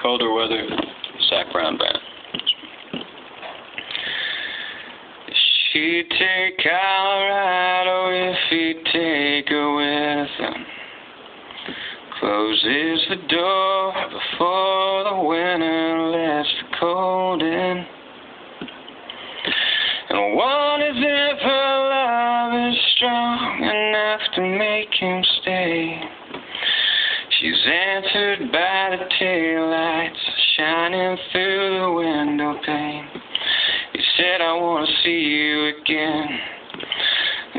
Colder Weather, Zac Brown Band. She'd take Colorado if he'd take her with him. Closes the door before the winter lets the cold in. And wonders if her love is strong enough to make him stay. She's answered by the taillights shining through the window pane. He said, I want to see you again,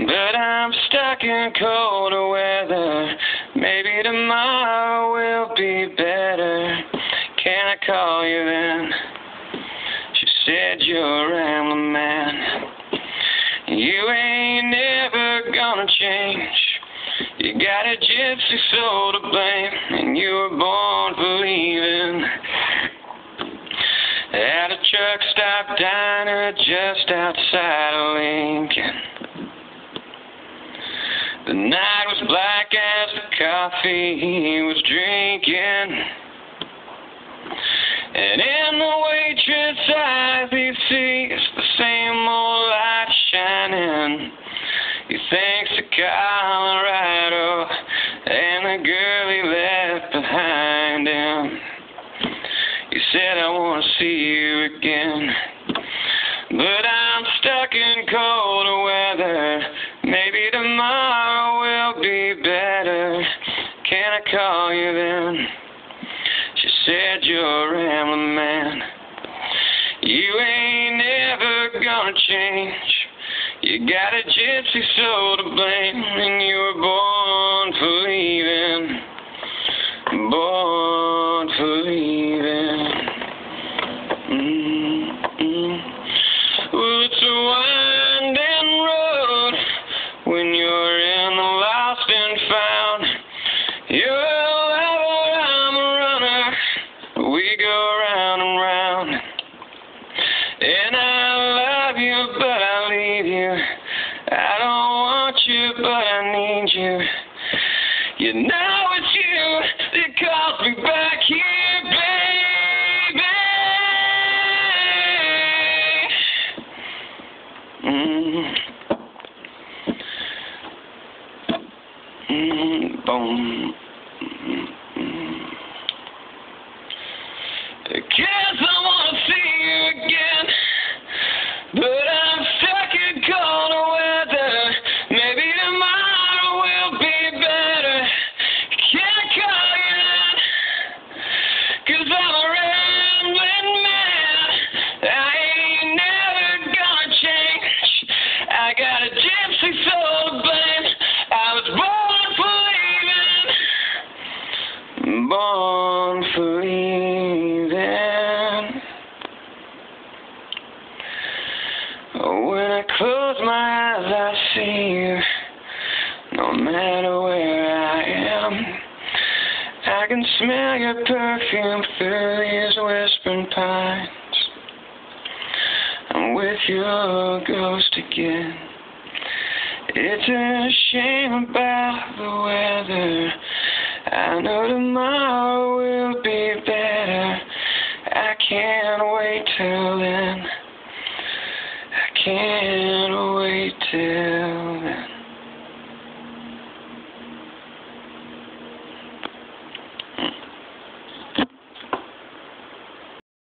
but I'm stuck in colder weather. Maybe tomorrow will be better. Can I call you then? She said, you're a rambling man. You ain't never gonna change. You got a gypsy soul to blame, and you were born for leaving. At a truck stop diner just outside of Lincoln. The night was black as the coffee he was drinking, and in the waitress' eyes he sees the same old light shining. He thinks of Colorado and the girl he left behind him. He said, I want to see you again, but I'm stuck in colder weather. Maybe tomorrow will be better. Can I call you then? She said, you're a rambling man. You ain't never gonna change. You got a gypsy soul to blame, and you were born for leaving. Born for leaving. Well, it's a winding road when you're in the lost and found. You're a lover, I'm a runner. We go round and round. And I love you, but I leave you. I don't want you, but I need you. You know it's you that calls me back here, baby. Boom. Guess I want to see you again, but I'm stuck in colder weather. Maybe tomorrow will be better. Can I call you then? 'Cause I'm a rambling man. I ain't never gonna change. I got a gypsy soul to blame. I was born for leaving. Born for leaving. When I close my eyes, I see you. No matter where I am, I can smell your perfume through these whispering pines. I'm with your ghost again. It's a shame about the weather. I know tomorrow will be better. I can't wait till then.